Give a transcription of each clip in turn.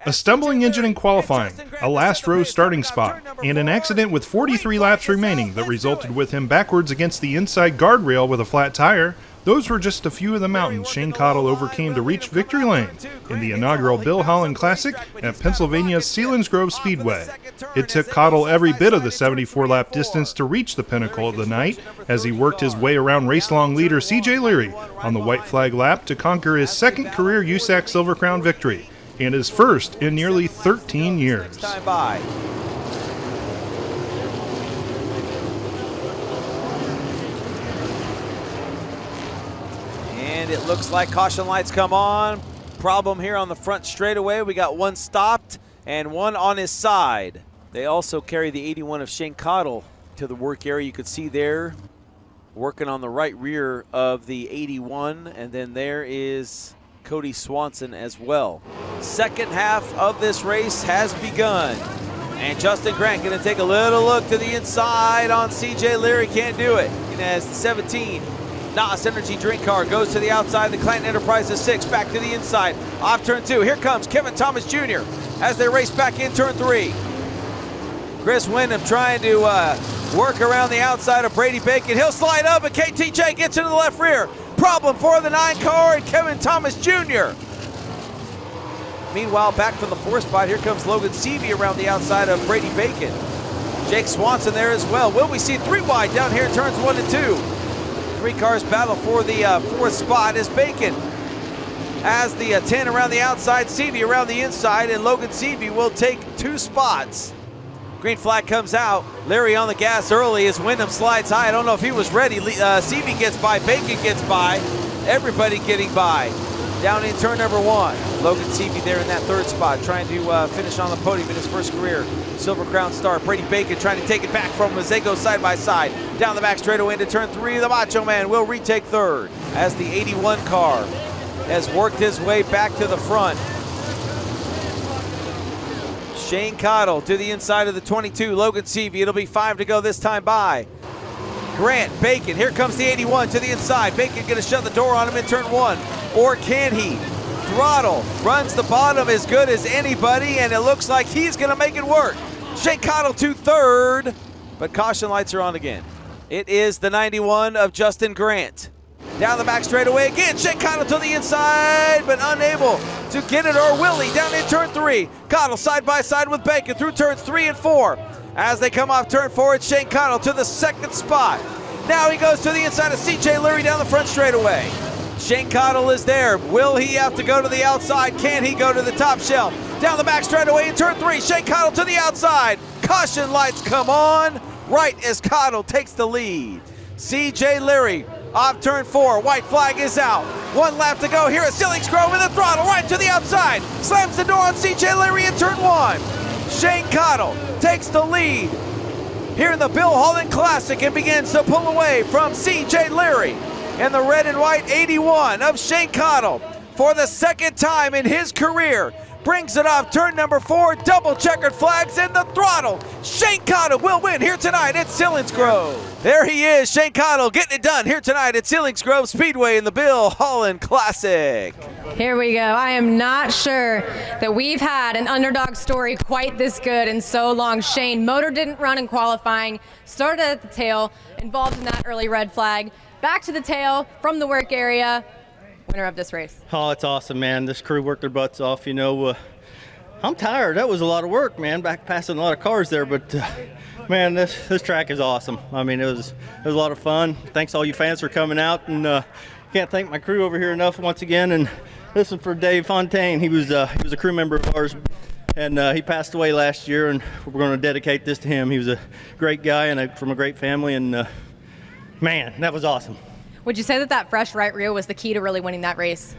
A stumbling engine in qualifying, a last row starting spot, and an accident with 43 laps remaining that resulted with him backwards against the inside guardrail with a flat tire. Those were just a few of the mountains Shane Cottle overcame to reach victory lane in the inaugural Bill Holland Classic at Pennsylvania's Selinsgrove Speedway. It took Cottle every bit of the 74-lap distance to reach the pinnacle of the night as he worked his way around race-long leader C.J. Leary on the white flag lap to conquer his second career USAC Silver Crown victory and his first in nearly 13 years. And it looks like caution lights come on. Problem here on the front straightaway. We got one stopped and one on his side. They also carry the 81 of Shane Cottle to the work area. You could see there working on the right rear of the 81. And then there is Cody Swanson as well. Second half of this race has begun. And Justin Grant going to take a little look to the inside on C.J. Leary. Can't do it. And as the 17 NOS Energy drink car goes to the outside. The Clanton Enterprises 6 back to the inside. Off turn 2. Here comes Kevin Thomas Jr. as they race back in turn 3. Chris Wyndham trying to work around the outside of Brady Bacon. He'll slide up, and KTJ gets into the left rear. Problem for the 9 car and Kevin Thomas Jr. Meanwhile, back from the 4 spot, here comes Logan Seavey around the outside of Brady Bacon. Jake Swanson there as well. Will we see 3 wide down here in turns 1 and 2? 3 cars battle for the 4th spot as Bacon has the 10 around the outside, Seavey around the inside, and Logan Seavey will take 2 spots. Green flag comes out. Leary on the gas early as Wyndham slides high. I don't know if he was ready. Seavey gets by, Bacon gets by, everybody getting by. Down in turn number 1. Logan Seavey there in that 3rd spot, trying to finish on the podium in his first career Silver Crown start. Brady Bacon trying to take it back from him as they go side by side. Down the back straightaway into turn 3. The Macho Man will retake 3rd as the 81 car has worked his way back to the front. Shane Cottle to the inside of the 22. Logan Seavey. It'll be 5 to go this time by. Grant, Bacon. Here comes the 81 to the inside. Bacon going to shut the door on him in turn 1. Or can he? Throttle runs the bottom as good as anybody, and it looks like he's going to make it work. Shane Cottle to 3rd, but caution lights are on again. It is the 91 of Justin Grant. Down the back straightaway again. Shane Cottle to the inside, but unable to get it, or will he? Down in turn 3. Cottle side by side with Bacon through turns 3 and 4. As they come off turn 4, it's Shane Cottle to the 2nd spot. Now he goes to the inside of C.J. Leary down the front straightaway. Shane Cottle is there. Will he have to go to the outside? Can he go to the top shelf? Down the back straightaway in turn 3. Shane Cottle to the outside. Caution lights come on right as Cottle takes the lead. C.J. Leary off turn 4. White flag is out. 1 lap to go here at Selinsgrove with the throttle right to the outside. Slams the door on C.J. Leary in turn 1. Shane Cottle takes the lead here in the Bill Holland Classic and begins to pull away from C.J. Leary. And the red and white 81 of Shane Cottle for the 2nd time in his career brings it off turn number 4. Double checkered flags in the throttle. Shane Cottle will win here tonight at Selinsgrove. There he is, Shane Cottle getting it done here tonight at Selinsgrove Speedway in the Bill Holland Classic. Here we go. I am not sure that we've had an underdog story quite this good in so long. Shane, motor didn't run in qualifying, started at the tail, involved in that early red flag. Back to the tail from the work area. Winner of this race. Oh, it's awesome, man. This crew worked their butts off. You know, I'm tired. That was a lot of work, man. Back passing a lot of cars there, but man, this track is awesome. I mean, it was a lot of fun. Thanks all you fans for coming out, and can't thank my crew over here enough once again. And this is for Dave Fontaine. He was a crew member of ours, and he passed away last year, and we're going to dedicate this to him. He was a great guy and from a great family, and man, that was awesome. Would you say that fresh right rear was the key to really winning that race?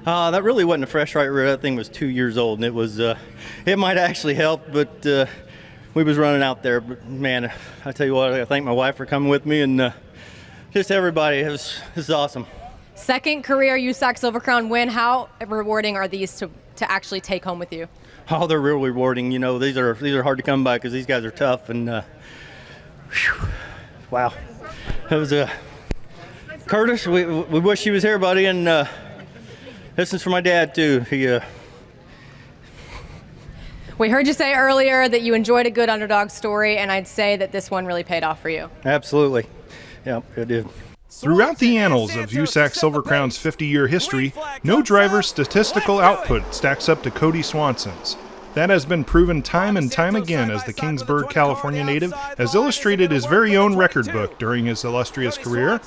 That really wasn't a fresh right rear. That thing was 2 years old, and it was it might actually help, but we was running out there. But man, I tell you what, I thank my wife for coming with me, and just everybody. This is awesome. 2nd career USAC Silver Crown win. How rewarding are these to actually take home with you? Oh, they're real rewarding. You know, these are hard to come by because these guys are tough, and wow, it was a. Curtis, we wish he was here, buddy, and this is for my dad too. We heard you say earlier that you enjoyed a good underdog story, and I'd say that this one really paid off for you. Absolutely. Yeah, it did. Throughout the annals of USAC Silver Crown's 50-year history, no driver's statistical output stacks up to Cody Swanson's. That has been proven time and time again as the Kingsburg, California native has illustrated his very own record book during his illustrious career.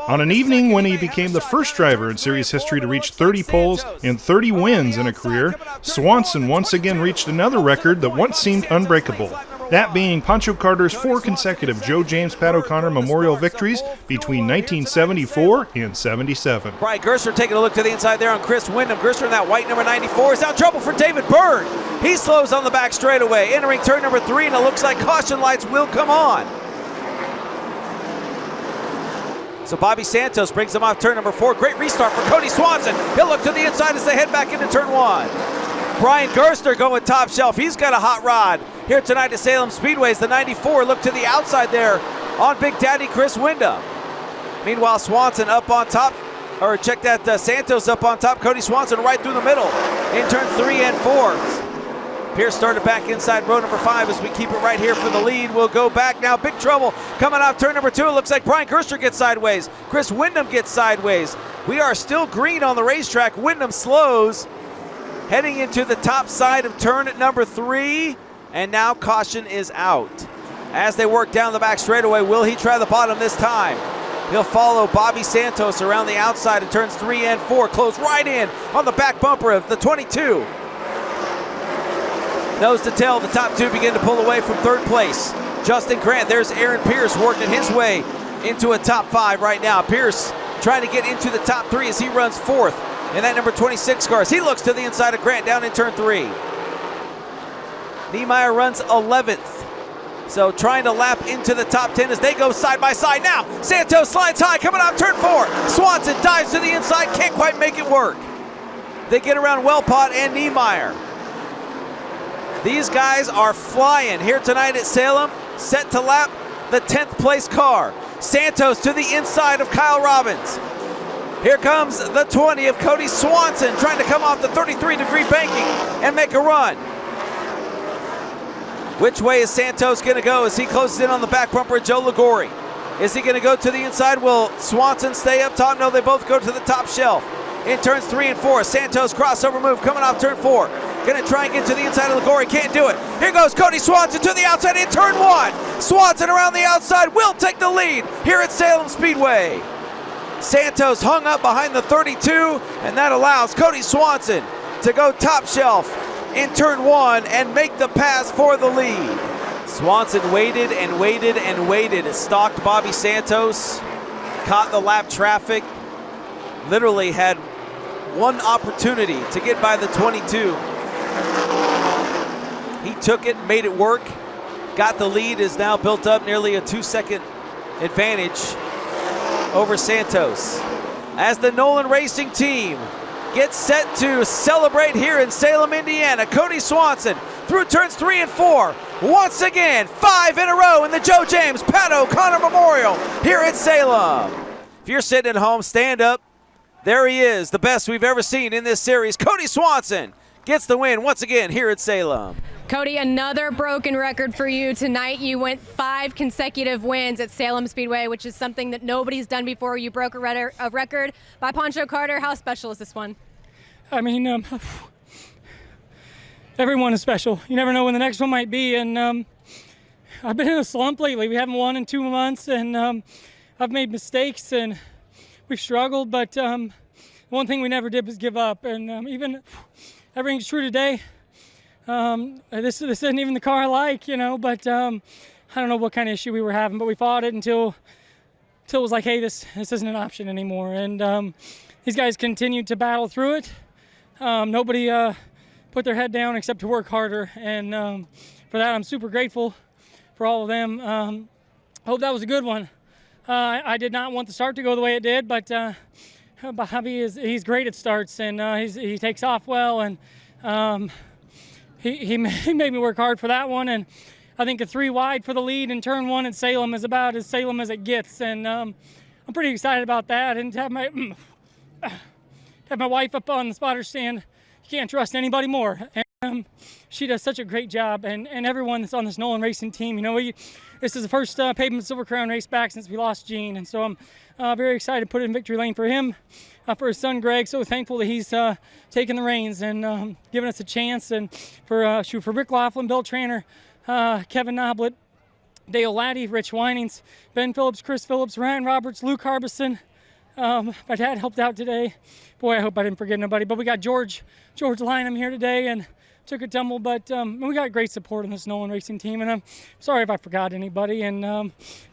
On an evening when he became the first driver in series history to reach 30 poles and 30 wins in a career, Swanson once again reached another record that once seemed unbreakable. That being Pancho Carter's 4 consecutive Joe James Pat O'Connor Memorial victories between 1974 and 77. Brian Gerster taking a look to the inside there on Chris Wyndham. Gerster in that white number 94 is out trouble for David Byrd. He slows on the back straightaway, entering turn number 3, and it looks like caution lights will come on. So Bobby Santos brings him off turn number 4. Great restart for Cody Swanson. He'll look to the inside as they head back into turn 1. Brian Gerster going top shelf. He's got a hot rod here tonight at Salem Speedways. The 94 look to the outside there on Big Daddy Chris Wyndham. Meanwhile, Swanson up on top, or check that, Santos up on top. Cody Swanson right through the middle in turns 3 and 4. Pierce started back inside row number 5 as we keep it right here for the lead. We'll go back now. Big trouble coming off turn number 2. It looks like Brian Gerster gets sideways. Chris Wyndham gets sideways. We are still green on the racetrack. Wyndham slows, heading into the top side of turn at number 3, and now caution is out. As they work down the back straightaway, will he try the bottom this time? He'll follow Bobby Santos around the outside of turns 3 and 4, close right in on the back bumper of the 22. Nose to tail, the top 2 begin to pull away from third place. Justin Grant, there's Aaron Pierce working his way into a top 5 right now. Pierce trying to get into the top 3 as he runs 4th. In that number 26 car, as he looks to the inside of Grant down in turn 3. Niemeyer runs 11th. So trying to lap into the top 10 as they go side by side. Now, Santos slides high coming out turn 4. Swanson dives to the inside, can't quite make it work. They get around Wellpot and Niemeyer. These guys are flying here tonight at Salem, set to lap the 10th place car. Santos to the inside of Kyle Robbins. Here comes the 20 of Cody Swanson trying to come off the 33-degree banking and make a run. Which way is Santos going to go as he closes in on the back bumper of Joe Ligori? Is he going to go to the inside? Will Swanson stay up top? No, they both go to the top shelf. In turns 3 and 4, Santos crossover move coming off turn 4. Going to try and get to the inside of Ligori, can't do it. Here goes Cody Swanson to the outside in turn 1. Swanson around the outside will take the lead here at Salem Speedway. Santos hung up behind the 32, and that allows Cody Swanson to go top shelf in turn 1 and make the pass for the lead. Swanson waited and waited and waited. It stalked Bobby Santos, caught the lap traffic, literally had one opportunity to get by the 22. He took it, made it work, got the lead, is now built up nearly a 2-second advantage over Santos. As the Nolan Racing team gets set to celebrate here in Salem, Indiana, Cody Swanson through turns 3 and 4. Once again, 5 in a row in the Joe James Pat O'Connor Memorial here at Salem. If you're sitting at home, stand up. There he is, the best we've ever seen in this series. Cody Swanson gets the win once again here at Salem. Cody, another broken record for you tonight. You went 5 consecutive wins at Salem Speedway, which is something that nobody's done before. You broke a record by Pancho Carter. How special is this one? I mean, everyone is special. You never know when the next one might be, and I've been in a slump lately. We haven't won in 2 months, and I've made mistakes, and we've struggled, but one thing we never did was give up, and even everything's true today. This isn't even the car I like, you know, but I don't know what kind of issue we were having, but we fought it until it was like, hey, this isn't an option anymore. And these guys continued to battle through it. Nobody put their head down except to work harder, and for that I'm super grateful for all of them. I hope that was a good one. I did not want the start to go the way it did, but Bobby he's great at starts, and he takes off well, and he made me work hard for that one. And I think a 3 wide for the lead in turn 1 at Salem is about as Salem as it gets, and I'm pretty excited about that. And to have my wife up on the spotter stand, you can't trust anybody more. And, she does such a great job, and everyone that's on this Nolan racing team. You know, this is the first pavement Silver Crown race back since we lost Gene, and so I'm very excited to put it in victory lane for him, for his son Greg. So thankful that he's taking the reins and giving us a chance, and for Rick Laughlin, Bill Tranter, Kevin Noblet, Dale Laddie, Rich Winings, Ben Phillips, Chris Phillips, Ryan Roberts, Luke Harbison. My dad helped out today. Boy, I hope I didn't forget nobody. But we got George Lynham here today and took a tumble. But we got great support on this Nolan racing team. And I'm sorry if I forgot anybody. And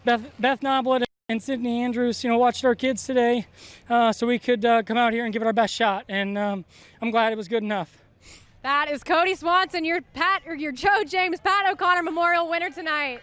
Beth Noblet and Sydney Andrews, watched our kids today so we could come out here and give it our best shot. And I'm glad it was good enough. That is Cody Swanson, your Joe James Pat O'Connor Memorial winner tonight.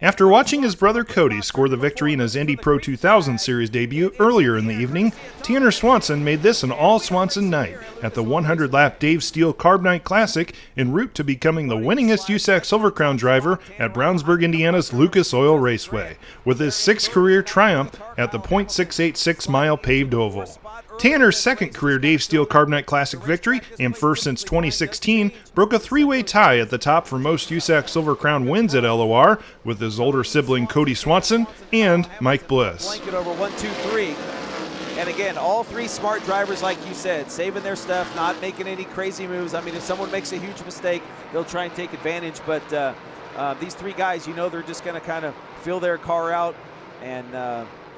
After watching his brother Cody score the victory in his Indy Pro 2000 Series debut earlier in the evening, Tanner Swanson made this an all-Swanson night at the 100-lap Dave Steele Carb Night Classic en route to becoming the winningest USAC Silver Crown driver at Brownsburg, Indiana's Lucas Oil Raceway, with his 6th career triumph at the .686-mile paved oval. Tanner's 2nd career Dave Steele Carb Night Classic victory, and first since 2016, broke a 3-way tie at the top for most USAC Silver Crown wins at LOR with his older sibling Cody Swanson and Mike Bliss. Blanket over 1, 2, 3. And again, all 3 smart drivers, like you said, saving their stuff, not making any crazy moves. I mean, if someone makes a huge mistake, they'll try and take advantage. But these 3 guys, they're just going to kind of fill their car out and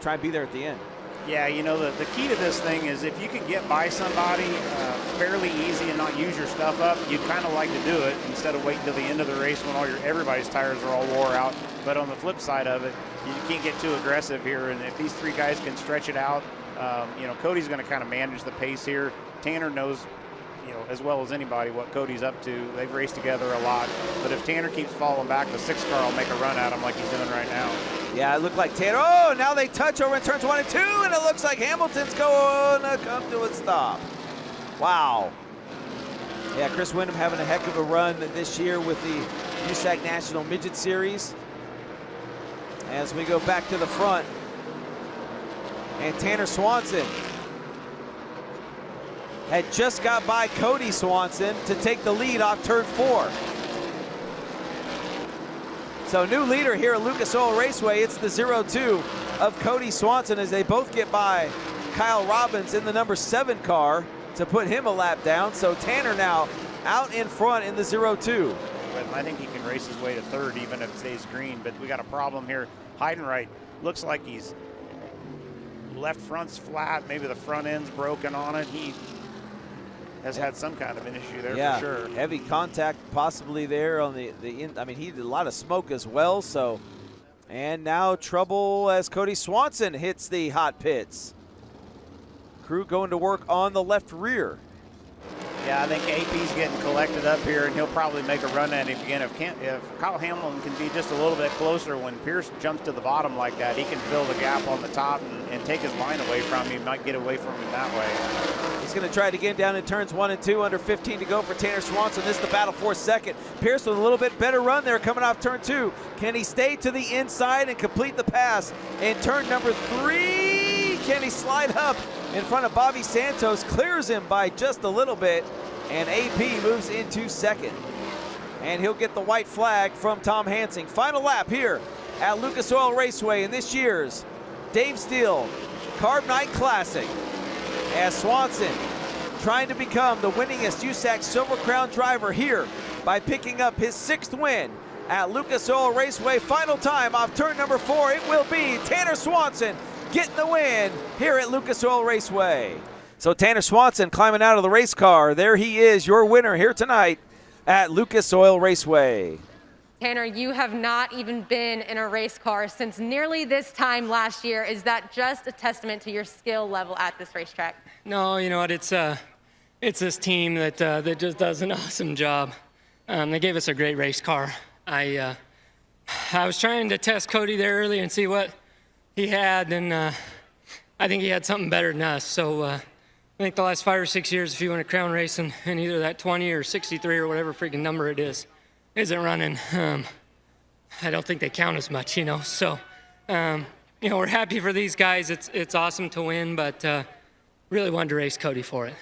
try and be there at the end. Yeah, the key to this thing is if you can get by somebody fairly easy and not use your stuff up, you'd kind of like to do it instead of waiting till the end of the race when everybody's tires are all wore out. But on the flip side of it, you can't get too aggressive here. And if these 3 guys can stretch it out, Cody's going to kind of manage the pace here. Tanner knows, as well as anybody what Cody's up to. They've raced together a lot. But if Tanner keeps falling back, the 6th car will make a run at him like he's doing right now. Yeah, it looked like Tanner. Oh, now they touch over in turns 1 and 2, and it looks like Hamilton's going to come to a stop. Wow. Yeah, Chris Windham having a heck of a run this year with the USAC National Midget Series. As we go back to the front, and Tanner Swanson had just got by Cody Swanson to take the lead off turn 4. So new leader here at Lucas Oil Raceway, it's the 0-2 of Cody Swanson as they both get by Kyle Robbins in the number 7 car to put him a lap down. So Tanner now out in front in the 0-2. But I think he can race his way to 3rd even if it stays green, but we got a problem here. Heidenreich looks like he's left front's flat, maybe the front end's broken on it. He has had some kind of an issue there for sure. Heavy contact possibly there on the end. I mean, he did a lot of smoke as well. So, and now trouble as Cody Swanson hits the hot pits. Crew going to work on the left rear. Yeah, I think AP's getting collected up here, and he'll probably make a run at him again. If Kyle Hamilton can be just a little bit closer when Pierce jumps to the bottom like that, he can fill the gap on the top and take his line away from him. He might get away from him that way. He's going to try it again down in turns 1 and 2, under 15 to go for Tanner Swanson. This is the battle for 2nd. Pierce with a little bit better run there coming off turn 2. Can he stay to the inside and complete the pass in turn number 3? Can he slide up in front of Bobby Santos? Clears him by just a little bit, and AP moves into 2nd. And he'll get the white flag from Tom Hansing. Final lap here at Lucas Oil Raceway in this year's Dave Steele Carb Night Classic, as Swanson trying to become the winningest USAC Silver Crown driver here by picking up his 6th win at Lucas Oil Raceway. Final time off turn number 4, it will be Tanner Swanson getting the win here at Lucas Oil Raceway. So Tanner Swanson climbing out of the race car. There he is, your winner here tonight at Lucas Oil Raceway. Tanner, you have not even been in a race car since nearly this time last year. Is that just a testament to your skill level at this racetrack? No, you know what? It's this team that just does an awesome job. They gave us a great race car. I was trying to test Cody there earlier and see what he had, and I think he had something better than us. So I think the last 5 or 6 years, if you win a crown race and either that 20 or 63 or whatever freaking number it is, isn't running, I don't think they count as much, you know. So, we're happy for these guys. It's awesome to win, but really wanted to race Cody for it.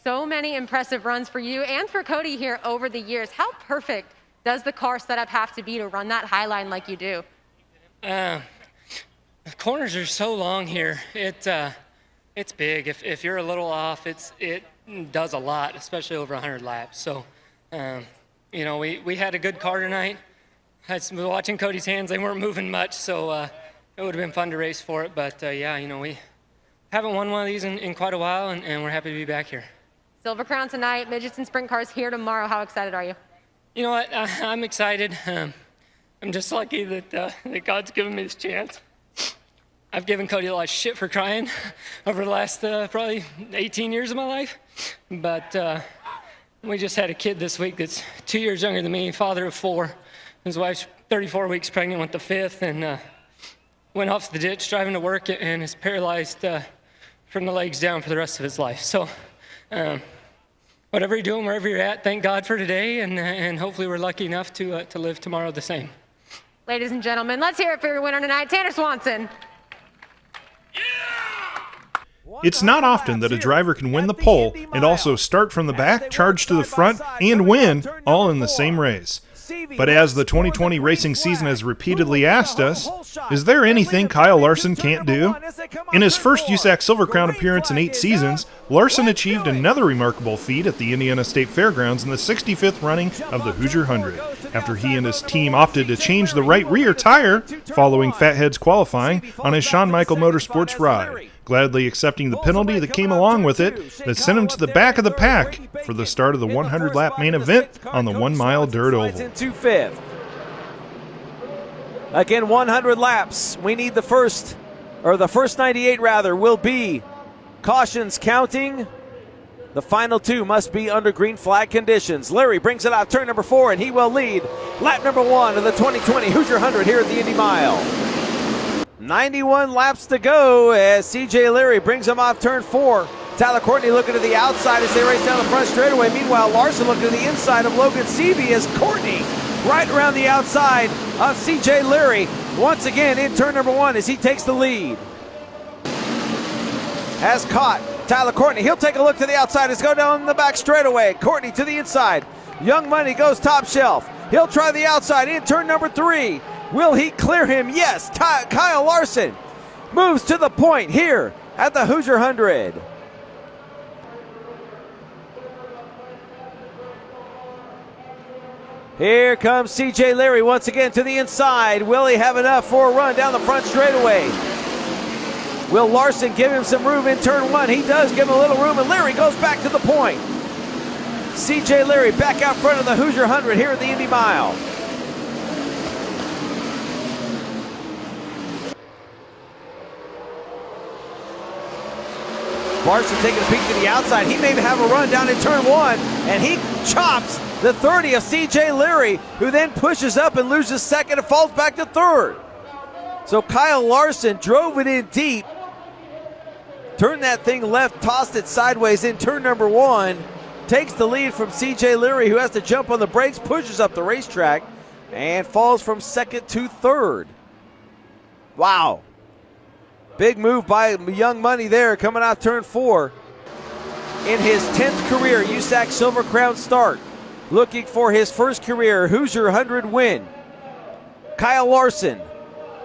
so many impressive runs for you and for Cody here over the years. How perfect does the car setup have to be to run that high line like you do? The corners are so long here. It's big. If you're a little off, it does a lot, especially over 100 laps. So, we had a good car tonight. Watching Cody's hands, they weren't moving much, so it would have been fun to race for it. But we haven't won one of these in quite a while, and we're happy to be back here. Silver Crown tonight, midgets and sprint cars here tomorrow. How excited are you? You know what? I'm excited. I'm just lucky that God's given me this chance. I've given Cody a lot of shit for crying over the last probably 18 years of my life. But we just had a kid this week that's 2 years younger than me, father of 4. His wife's 34 weeks pregnant with the 5th, and went off the ditch driving to work and is paralyzed from the legs down for the rest of his life. So whatever you're doing, wherever you're at, thank God for today, and hopefully we're lucky enough to live tomorrow the same. Ladies and gentlemen, let's hear it for your winner tonight, Cody Swanson. It's not often that a driver can win the pole and also start from the back, charge to the front, and win all in the same race. But as the 2020 racing season has repeatedly asked us, is there anything Kyle Larson can't do? In his first USAC Silver Crown appearance in 8 seasons, Larson achieved another remarkable feat at the Indiana State Fairgrounds in the 65th running of the Hoosier 100, after he and his team opted to change the right rear tire following Fathead's qualifying on his Sean Michael Motorsports ride, gladly accepting the penalty that came along with it that sent him to the back of the pack for the start of the 100-lap main event on the 1-mile dirt oval. Into 5th. Again, 100 laps. We need the first 98 rather, will be cautions counting. The final 2 must be under green flag conditions. Larry brings it out turn number 4, and he will lead lap number 1 of the 2020 Hoosier 100 here at the Indy Mile. 91 laps to go as CJ Larry brings him off turn 4. Tyler Courtney looking to the outside as they race down the front straightaway. Meanwhile, Larson looking to the inside of Logan Seavey as Courtney right around the outside of CJ Larry. Once again in turn number 1 as he takes the lead. Has caught Tyler Courtney. He'll take a look to the outside as go down the back straightaway. Courtney to the inside. Young Money goes top shelf. He'll try the outside in turn number 3. Will he clear him? Yes. Kyle Larson moves to the point here at the Hoosier 100. Here comes CJ Larry once again to the inside. Will he have enough for a run down the front straightaway? Will Larson give him some room in turn 1? He does give him a little room, and Larry goes back to the point. CJ Larry back out front of the Hoosier 100 here at the Indy Mile. Larson taking a peek to the outside. He may have a run down in turn 1, and he chops the 30 of CJ Larry, who then pushes up and loses second and falls back to 3rd. So Kyle Larson drove it in deep, turned that thing left, tossed it sideways in turn number 1, takes the lead from CJ Larry, who has to jump on the brakes, pushes up the racetrack, and falls from 2nd to 3rd. Wow. Big move by Young Money there, coming out turn 4 in his 10th career USAC Silver Crown start, looking for his first career Hoosier 100 win. Kyle Larson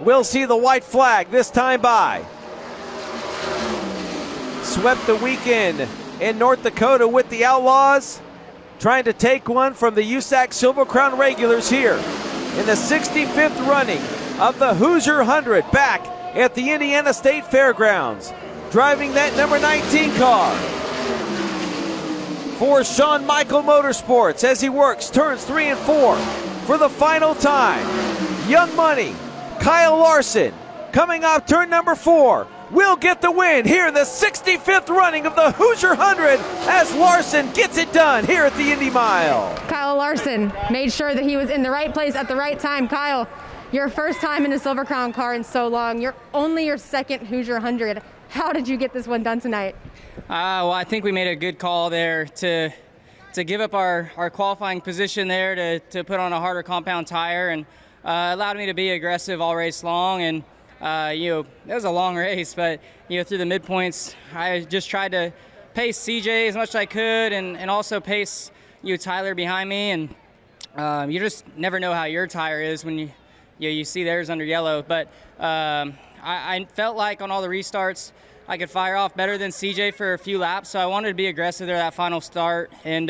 will see the white flag this time by. Swept the weekend in North Dakota with the Outlaws, trying to take one from the USAC Silver Crown regulars here in the 65th running of the Hoosier 100 back at the Indiana State Fairgrounds. Driving that number 19 car for Sean Michael Motorsports as he works turns 3 and 4 for the final time. Young Money, Kyle Larson, coming off turn number 4, will get the win here in the 65th running of the Hoosier 100 as Larson gets it done here at the Indy Mile. Kyle Larson made sure that he was in the right place at the right time. Kyle, your first time in a Silver Crown car in so long. You're only your 2nd Hoosier 100. How did you get this one done tonight? Well, I think we made a good call there to give up our qualifying position there to put on a harder compound tire, and allowed me to be aggressive all race long. And it was a long race, but through the midpoints, I just tried to pace CJ as much as I could, and also pace Tyler behind me. And you just never know how your tire is when you see theirs under yellow. But I felt like on all the restarts I could fire off better than CJ for a few laps, so I wanted to be aggressive there that final start, and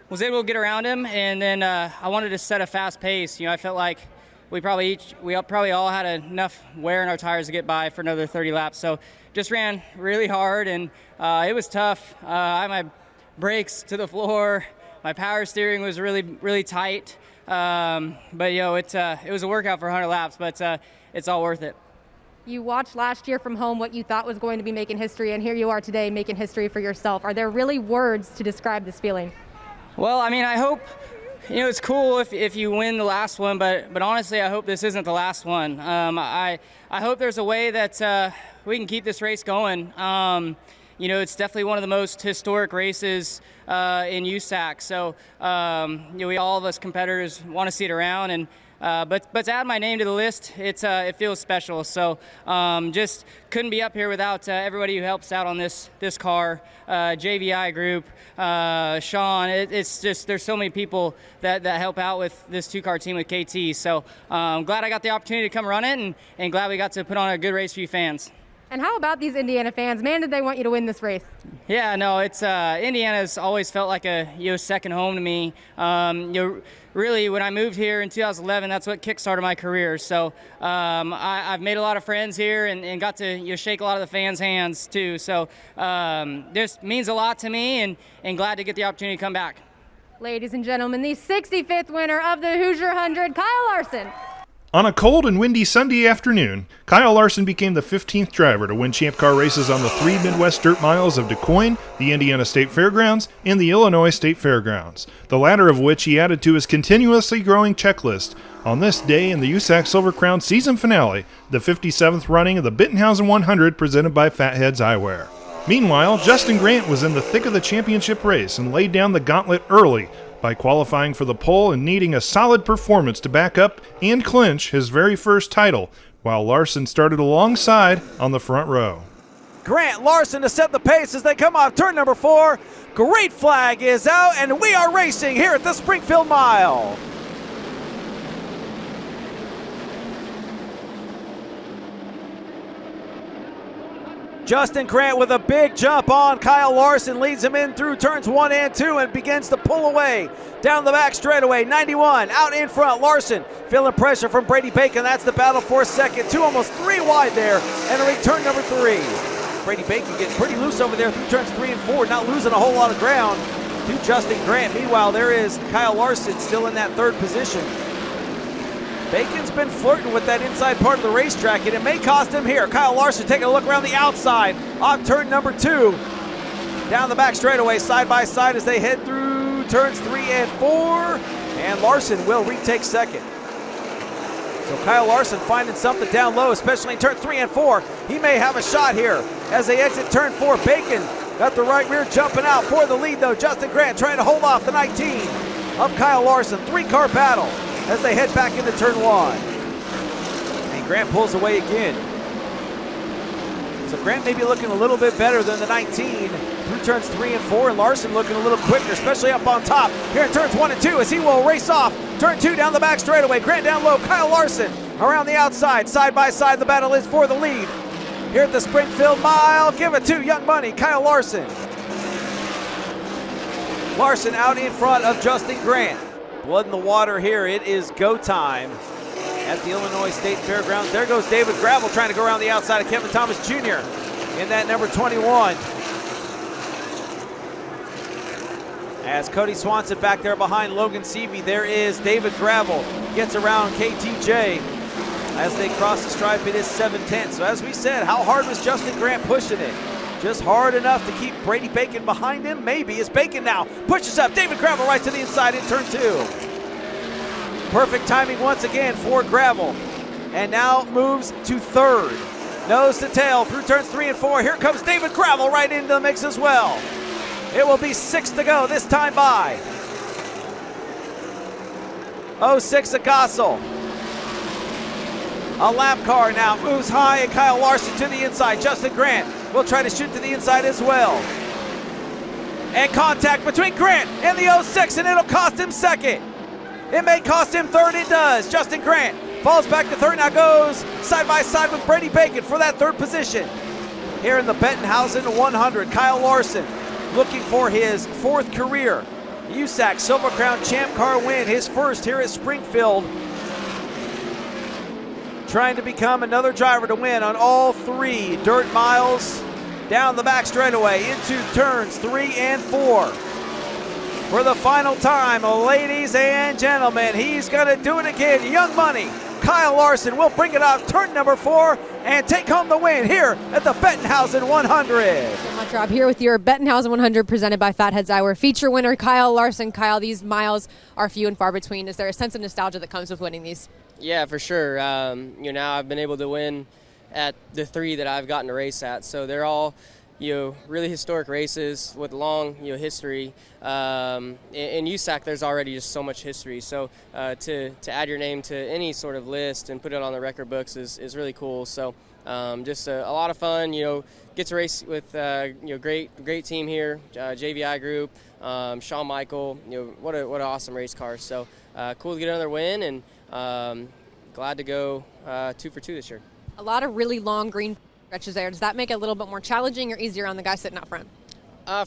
was able to get around him. And then I wanted to set a fast pace. I felt like we probably all had enough wear in our tires to get by for another 30 laps. So just ran really hard, and it was tough. I had my brakes to the floor. My power steering was really, really tight. But it was a workout for 100 laps, but it's all worth it. You watched last year from home what you thought was going to be making history, and here you are today making history for yourself. Are there really words to describe this feeling? Well, I mean, I hope, it's cool if you win the last one, but honestly, I hope this isn't the last one. I hope there's a way that we can keep this race going. It's definitely one of the most historic races in USAC. So, we all of us competitors want to see it around, and but to add my name to the list, it feels special. So just couldn't be up here without everybody who helps out on this car, JVI group, Sean. It's just there's so many people that help out with this 2-car team with KT. So I'm glad I got the opportunity to come run it, and glad we got to put on a good race for you fans. And how about these Indiana fans? Man, did they want you to win this race? Yeah, no, it's Indiana's always felt like a second home to me. Really, when I moved here in 2011, that's what kickstarted my career. So I've made a lot of friends here and got to shake a lot of the fans' hands too. So this means a lot to me, and glad to get the opportunity to come back. Ladies and gentlemen, the 65th winner of the Hoosier 100, Kyle Larson. On a cold and windy Sunday afternoon, Kyle Larson became the 15th driver to win Champ Car races on the 3 Midwest Dirt Miles of Du Quoin, the Indiana State Fairgrounds, and the Illinois State Fairgrounds, the latter of which he added to his continuously growing checklist on this day in the USAC Silver Crown season finale, the 57th running of the Bittenhausen 100 presented by Fatheads Eyewear. Meanwhile, Justin Grant was in the thick of the championship race and laid down the gauntlet early by qualifying for the pole and needing a solid performance to back up and clinch his very first title, while Larson started alongside on the front row. Grant Larson to set the pace as they come off turn number 4. Great flag is out, and we are racing here at the Springfield Mile. Justin Grant with a big jump on Kyle Larson, leads him in through turns 1 and 2 and begins to pull away down the back straightaway. 91 out in front. Larson feeling pressure from Brady Bacon. That's the battle for second. 2, almost 3 wide there, entering turn number 3. Brady Bacon getting pretty loose over there through turns 3 and 4, not losing a whole lot of ground to Justin Grant. Meanwhile, there is Kyle Larson still in that 3rd position. Bacon's been flirting with that inside part of the racetrack, and it may cost him here. Kyle Larson taking a look around the outside on turn number 2. Down the back straightaway, side by side as they head through turns 3 and 4. And Larson will retake second. So Kyle Larson finding something down low, especially in turn 3 and 4. He may have a shot here as they exit turn 4. Bacon got the right rear jumping out for the lead, though. Justin Grant trying to hold off the 19 of Kyle Larson. 3-car battle as they head back into turn 1. And Grant pulls away again. So Grant may be looking a little bit better than the 19 through turns 3 and 4, and Larson looking a little quicker, especially up on top here in turns 1 and 2 as he will race off turn 2 down the back straightaway. Grant down low, Kyle Larson around the outside. Side by side, the battle is for the lead here at the Springfield Mile. Give it to Young Money, Kyle Larson. Larson out in front of Justin Grant. Blood in the water here. It is go time at the Illinois State Fairgrounds. There goes David Gravel trying to go around the outside of Kevin Thomas Jr. in that number 21. As Cody Swanson back there behind Logan Seavey, there is David Gravel. Gets around KTJ as they cross the stripe. It is 7:10. So as we said, how hard was Justin Grant pushing it? Just hard enough to keep Brady Bacon behind him? Maybe. It's Bacon now. Pushes up. David Gravel right to the inside in turn 2. Perfect timing once again for Gravel. And now moves to 3rd. Nose to tail through turns 3 and 4. Here comes David Gravel right into the mix as well. It will be 6 to go this time by. 06 Agassel. A lap car now moves high, and Kyle Larson to the inside. Justin Grant will try to shoot to the inside as well. And contact between Grant and the 06, and it'll cost him second. It may cost him third, it does. Justin Grant falls back to third, now goes side by side with Brady Bacon for that third position. Here in the Bettenhausen 100, Kyle Larson looking for his fourth career USAC Silver Crown Champ Car win, his first here at Springfield. Trying to become another driver to win on all 3 dirt miles down the back straightaway into turns 3 and 4. For the final time, ladies and gentlemen, he's going to do it again. Young Money, Kyle Larson will bring it off turn number 4 and take home the win here at the Bettenhausen 100. Rob here with your Bettenhausen 100 presented by Fatheads Eyewear. Feature winner Kyle Larson. Kyle, these miles are few and far between. Is there a sense of nostalgia that comes with winning these? Yeah, for sure. Now I've been able to win at the 3 that I've gotten to race at, so they're all really historic races with long history. In USAC, there's already just so much history. So to add your name to any sort of list and put it on the record books is really cool. So just a lot of fun. Get to race with great team here, JVI Group, Shawn Michael. What an awesome race car. So cool to get another win, and glad to go 2 for 2 this year. A lot of really long green stretches there. Does that make it a little bit more challenging or easier on the guy sitting out front?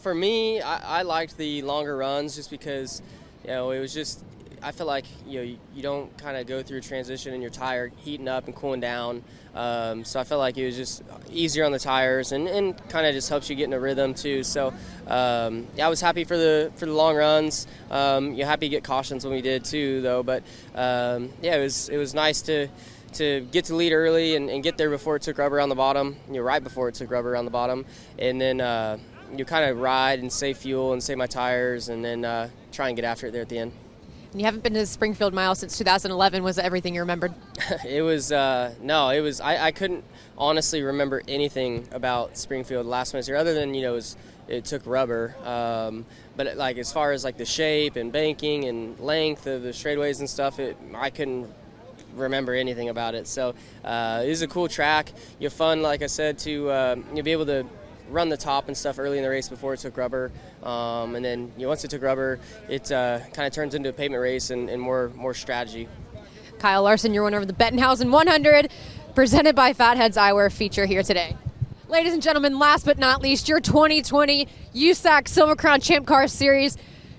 For me, I liked the longer runs just because, it was just, I feel like, you don't kind of go through a transition in your tire heating up and cooling down. So I felt like it was just easier on the tires and kind of just helps you get in a rhythm too. So I was happy for the long runs. You're happy to get cautions when we did too, though. But it was nice to get to lead early and get there before it took rubber on the bottom, right before it took rubber on the bottom. And then you kind of ride and save fuel and save my tires and then try and get after it there at the end. And you haven't been to the Springfield Mile since 2011. Was it everything you remembered? It was, I couldn't honestly remember anything about Springfield last semester other than, it took rubber. But as far as the shape and banking and length of the straightaways and stuff, I couldn't remember anything about it. So it is a cool track. You're fun, like I said, to be able to run the top and stuff early in the race before it took rubber. And then once it took rubber, it kind of turns into a pavement race and more strategy. Kyle Larson, you're winner of the Bettenhausen 100, presented by Fatheads Eyewear, feature here today. Ladies and gentlemen, last but not least, your 2020 USAC Silver Crown Champ Car Series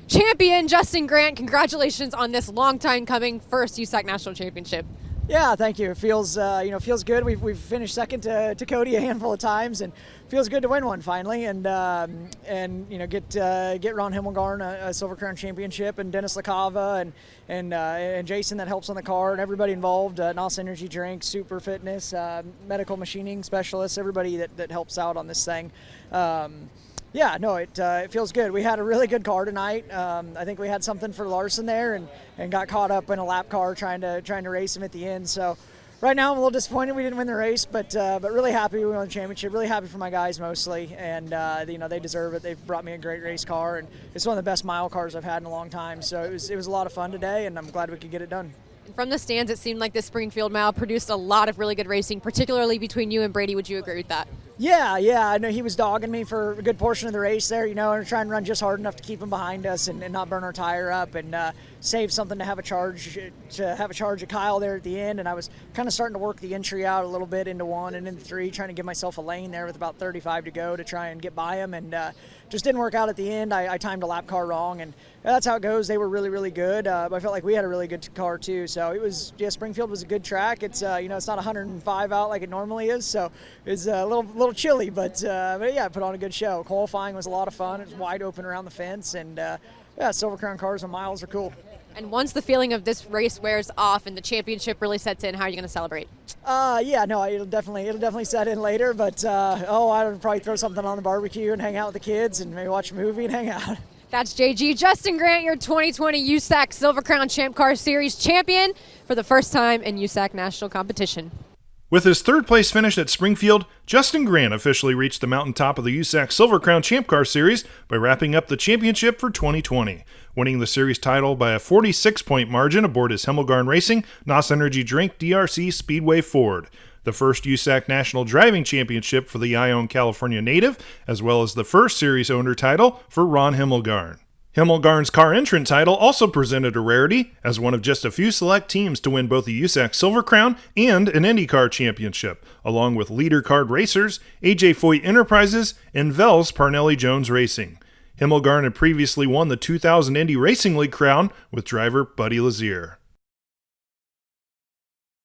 champion, Justin Grant. Congratulations on this long time coming first USAC National Championship. Yeah, thank you. It feels feels good. We've finished second to Cody a handful of times, and feels good to win one finally, and get Ron Himmelgarn a Silver Crown championship, and Dennis LaCava and Jason that helps on the car, and everybody involved, NOS Energy Drink, Super Fitness, medical machining specialists, everybody that helps out on this thing. It feels good. We had a really good car tonight. I think we had something for Larson there and got caught up in a lap car trying to race him at the end. So right now I'm a little disappointed we didn't win the race, but really happy we won the championship. Really happy for my guys mostly, and they deserve it. They've brought me a great race car, and it's one of the best mile cars I've had in a long time. So it was a lot of fun today, and I'm glad we could get it done. From the stands, it seemed like the Springfield Mile produced a lot of really good racing, particularly between you and Brady. Would you agree with that? Yeah. I know he was dogging me for a good portion of the race there, and trying to run just hard enough to keep him behind us and not burn our tire up and save something to have a charge of Kyle there at the end. And I was kind of starting to work the entry out a little bit into 1 and into 3, trying to give myself a lane there with about 35 to go to try and get by him, and just didn't work out at the end. I timed a lap car wrong, and that's how it goes. They were really, really good, but I felt like we had a really good car too. So Springfield was a good track. It's it's not 105 out like it normally is, so it's a little chilly, but yeah, put on a good show. Qualifying was a lot of fun. It was wide open around the fence, and Silver Crown cars and miles are cool. And once the feeling of this race wears off and the championship really sets in, how are you going to celebrate? It'll definitely set in later, but I would probably throw something on the barbecue and hang out with the kids and maybe watch a movie and hang out. That's JG. Justin Grant, your 2020 USAC Silver Crown Champ Car Series champion for the first time in USAC national competition. With his third place finish at Springfield, Justin Grant officially reached the mountaintop of the USAC Silver Crown Champ Car Series by wrapping up the championship for 2020, winning the series title by a 46-point margin aboard his Himmelgarn Racing NOS Energy Drink DRC Speedway Ford. the first USAC National Driving Championship for the Ione, California native, as well as the first series owner title for Ron Himmelgarn. Himmelgarn's car entrant title also presented a rarity, as one of just a few select teams to win both a USAC Silver Crown and an IndyCar championship, along with Leader Card Racers, AJ Foyt Enterprises, and Vels Parnelli Jones Racing. Himmelgarn had previously won the 2000 Indy Racing League crown with driver Buddy Lazier.